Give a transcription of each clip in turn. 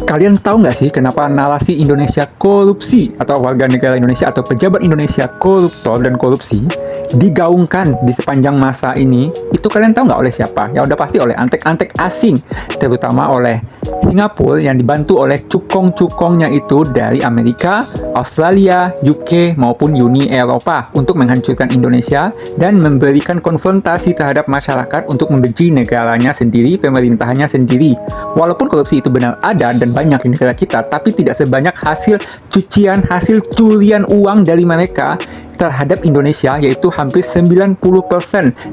Kalian tahu nggak sih kenapa narasi Indonesia korupsi atau warga negara Indonesia atau pejabat Indonesia koruptor dan korupsi digaungkan di sepanjang masa ini? Itu kalian tahu nggak oleh siapa? Ya udah pasti oleh antek-antek asing, terutama oleh Singapura yang dibantu oleh cukong-cukongnya itu dari Amerika, Australia, UK maupun Uni Eropa untuk menghancurkan Indonesia dan memberikan konfrontasi terhadap masyarakat untuk membenci negaranya sendiri, pemerintahannya sendiri. Walaupun korupsi itu benar ada dan banyak di negara kita, tapi tidak sebanyak hasil cucian, hasil curian uang dari mereka terhadap Indonesia, yaitu hampir 90%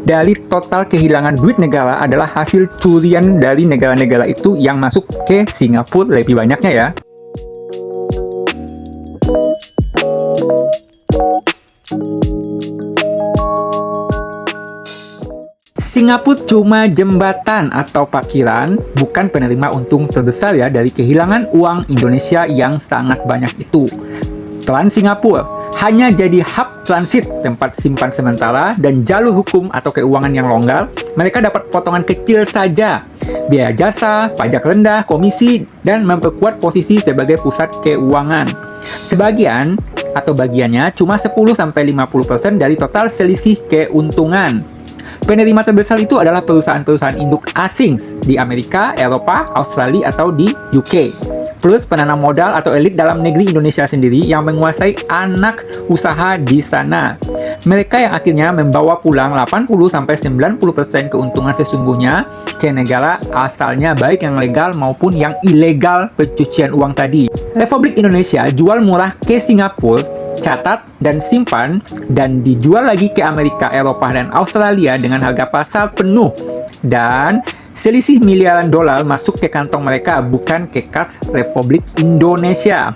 dari total kehilangan duit negara adalah hasil curian dari negara-negara itu yang masuk ke Singapura lebih banyaknya ya. Singapura cuma jembatan atau parkiran, bukan penerima untung terbesar ya dari kehilangan uang Indonesia yang sangat banyak itu. Trans Singapura hanya jadi hub transit, tempat simpan sementara, dan jalur hukum atau keuangan yang longgar. Mereka dapat potongan kecil saja, biaya jasa, pajak rendah, komisi, dan memperkuat posisi sebagai pusat keuangan. Sebagian atau bagiannya cuma 10-50% dari total selisih keuntungan. Penerima terbesar itu adalah perusahaan-perusahaan induk asing di Amerika, Eropa, Australia, atau di UK. Plus penanam modal atau elit dalam negeri Indonesia sendiri yang menguasai anak usaha di sana. Mereka yang akhirnya membawa pulang 80-90% keuntungan sesungguhnya ke negara asalnya, baik yang legal maupun yang ilegal pencucian uang tadi. Republik Indonesia jual murah ke Singapura, catat dan simpan, dan dijual lagi ke Amerika, Eropa, dan Australia dengan harga pasar penuh. Dan selisih miliaran dolar masuk ke kantong mereka, bukan ke kas Republik Indonesia.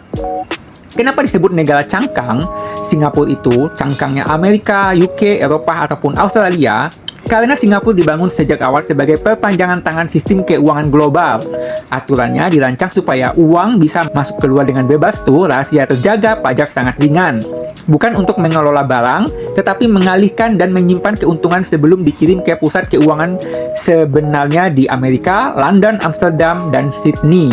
Kenapa disebut negara cangkang? Singapura itu cangkangnya Amerika, UK, Eropa, ataupun Australia. Karena Singapura dibangun sejak awal sebagai perpanjangan tangan sistem keuangan global. Aturannya dirancang supaya uang bisa masuk keluar dengan bebas tuh, rahasia terjaga, pajak sangat ringan. Bukan untuk mengelola barang, tetapi mengalihkan dan menyimpan keuntungan sebelum dikirim ke pusat keuangan sebenarnya di Amerika, London, Amsterdam, dan Sydney.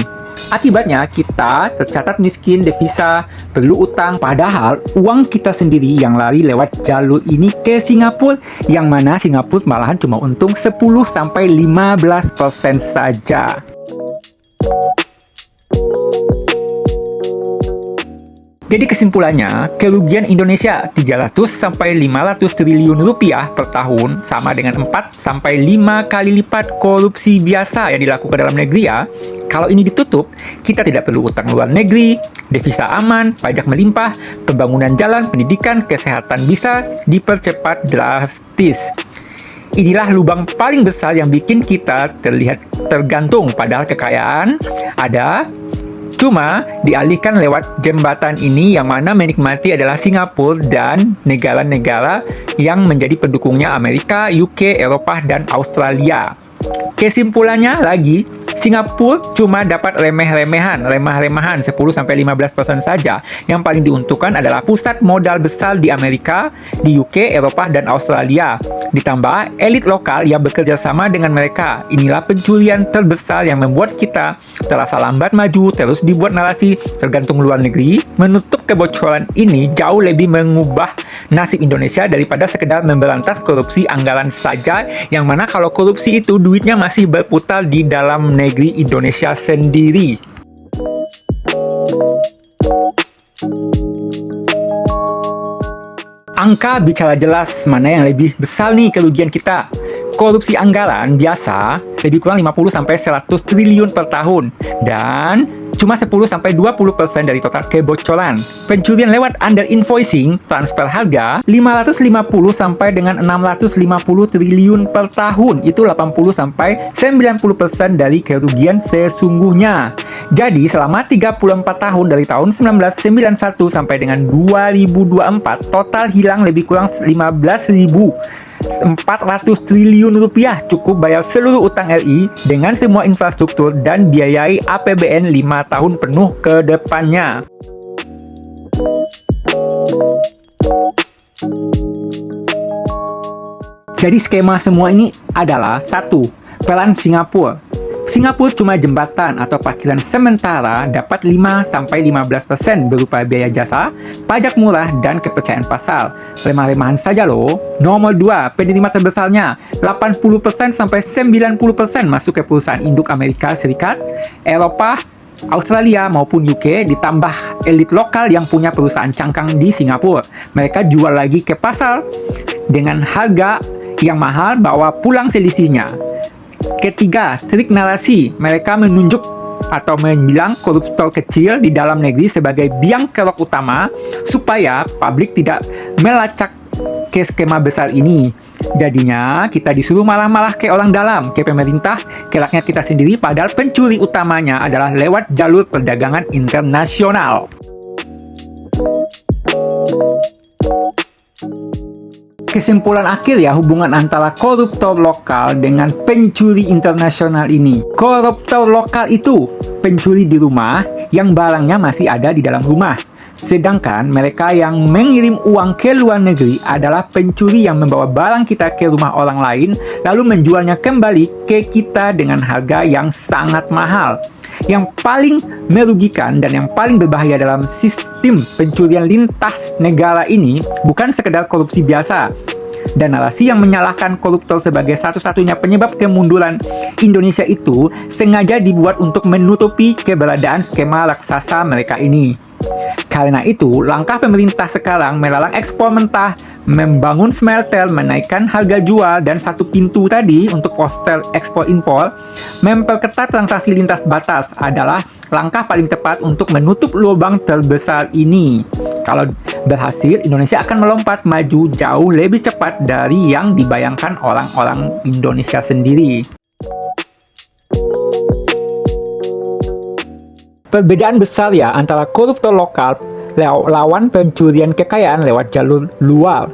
Akibatnya kita tercatat miskin, devisa, perlu utang, padahal uang kita sendiri yang lari lewat jalur ini ke Singapura, yang mana Singapura malahan cuma untung 10-15% saja. Jadi kesimpulannya, kerugian Indonesia 300-500 triliun rupiah per tahun sama dengan 4-5 kali lipat korupsi biasa yang dilakukan dalam negeri ya. Kalau ini ditutup, kita tidak perlu utang luar negeri, devisa aman, pajak melimpah, pembangunan jalan, pendidikan, kesehatan bisa dipercepat drastis. Inilah lubang paling besar yang bikin kita terlihat tergantung, padahal kekayaan ada, cuma dialihkan lewat jembatan ini yang mana menikmati adalah Singapura dan negara-negara yang menjadi pendukungnya Amerika, UK, Eropa, dan Australia. Kesimpulannya lagi, Singapura cuma dapat remeh-remahan 10-15% saja. Yang paling diuntungkan adalah pusat modal besar di Amerika, di UK, Eropa, dan Australia. Ditambah elit lokal yang bekerja sama dengan mereka. Inilah pencurian terbesar yang membuat kita terasa lambat maju, terus dibuat narasi tergantung luar negeri. Menutup kebocoran ini jauh lebih mengubah nasib Indonesia daripada sekedar memberantas korupsi anggaran saja, yang mana kalau korupsi itu duitnya masih berputar di dalam negeri Indonesia sendiri. Angka bicara jelas mana yang lebih besar nih kerugian kita. Korupsi anggaran biasa lebih kurang 50-100 triliun per tahun, dan cuma 10-20% dari total kebocoran. Pencurian lewat under invoicing, transfer harga 550 sampai dengan 650 triliun per tahun. Itu 80-90% dari kerugian sesungguhnya. Jadi selama 34 tahun dari tahun 1991 sampai dengan 2024, total hilang lebih kurang 15.400 triliun rupiah, cukup bayar seluruh utang RI dengan semua infrastruktur dan biayai APBN 5 tahun penuh ke depannya. Jadi skema semua ini adalah: 1. Peran Singapura. Singapura cuma jembatan atau parkiran sementara dapat 5-15% berupa biaya jasa, pajak murah, dan kepercayaan pasar. Remah-remahan saja loh. Nomor 2, penerima terbesarnya 80-90% masuk ke perusahaan induk Amerika Serikat, Eropa, Australia maupun UK, ditambah elit lokal yang punya perusahaan cangkang di Singapura. Mereka jual lagi ke pasar dengan harga yang mahal, bawa pulang selisihnya. Ketiga, trik narasi. Mereka menunjuk atau membilang koruptor kecil di dalam negeri sebagai biang kerok utama supaya publik tidak melacak ke skema besar ini. Jadinya kita disuruh malah-malah ke orang dalam, ke pemerintah, ke rakyat kita sendiri, padahal pencuri utamanya adalah lewat jalur perdagangan internasional. Kesimpulan akhir ya, hubungan antara koruptor lokal dengan pencuri internasional ini. Koruptor lokal itu pencuri di rumah yang barangnya masih ada di dalam rumah. Sedangkan mereka yang mengirim uang ke luar negeri adalah pencuri yang membawa barang kita ke rumah orang lain lalu menjualnya kembali ke kita dengan harga yang sangat mahal. Yang paling merugikan dan yang paling berbahaya dalam sistem pencurian lintas negara ini bukan sekedar korupsi biasa. Dan narasi yang menyalahkan koruptor sebagai satu-satunya penyebab kemunduran Indonesia itu sengaja dibuat untuk menutupi keberadaan skema raksasa mereka ini. Karena itu, langkah pemerintah sekarang melalang ekspor mentah, membangun smelter, menaikkan harga jual, dan satu pintu tadi untuk poster ekspor-impor, memperketat transaksi lintas batas adalah langkah paling tepat untuk menutup lubang terbesar ini. Kalau berhasil, Indonesia akan melompat maju jauh lebih cepat dari yang dibayangkan orang-orang Indonesia sendiri. Perbedaan besar ya antara koruptor lokal lawan pencurian kekayaan lewat jalur luar.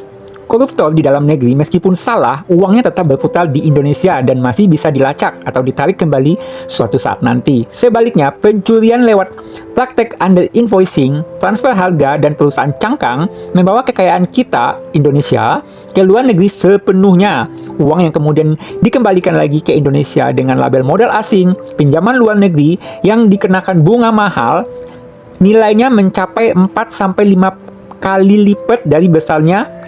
Koruptor di dalam negeri meskipun salah, uangnya tetap berputar di Indonesia dan masih bisa dilacak atau ditarik kembali suatu saat nanti. Sebaliknya, pencurian lewat praktek under invoicing, transfer harga, dan perusahaan cangkang membawa kekayaan kita, Indonesia, ke luar negeri sepenuhnya. Uang yang kemudian dikembalikan lagi ke Indonesia dengan label modal asing, pinjaman luar negeri yang dikenakan bunga mahal, nilainya mencapai 4-5 kali lipat dari besarnya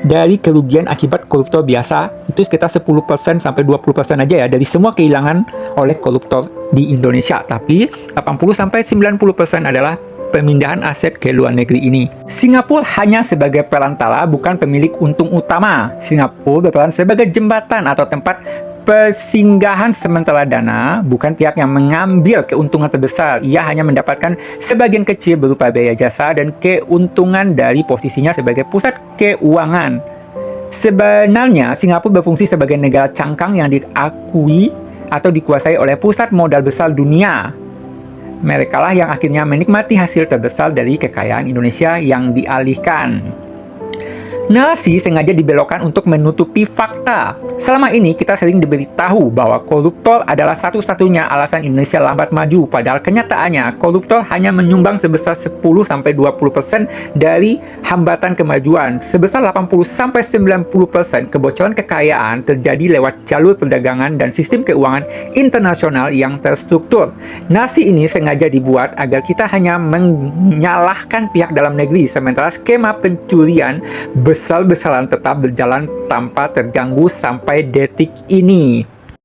dari kerugian akibat koruptor biasa. Itu sekitar 10% sampai 20% aja ya dari semua kehilangan oleh koruptor di Indonesia. Tapi 80-90% adalah pemindahan aset ke luar negeri ini. Singapura hanya sebagai perantara, bukan pemilik untung utama. Singapura berperan sebagai jembatan atau tempat persinggahan sementara dana, bukan pihak yang mengambil keuntungan terbesar. Ia hanya mendapatkan sebagian kecil berupa biaya jasa dan keuntungan dari posisinya sebagai pusat keuangan. Sebenarnya, Singapura berfungsi sebagai negara cangkang yang diakui atau dikuasai oleh pusat modal besar dunia. Mereka lah yang akhirnya menikmati hasil terbesar dari kekayaan Indonesia yang dialihkan. Narasi sengaja dibelokkan untuk menutupi fakta. Selama ini kita sering diberitahu bahwa koruptor adalah satu-satunya alasan Indonesia lambat maju, padahal kenyataannya koruptor hanya menyumbang sebesar 10-20% dari hambatan kemajuan. Sebesar 80-90% kebocoran kekayaan terjadi lewat jalur perdagangan dan sistem keuangan internasional yang terstruktur. Narasi ini sengaja dibuat agar kita hanya menyalahkan pihak dalam negeri, sementara skema pencurian besar-besaran tetap berjalan tanpa terganggu sampai detik ini.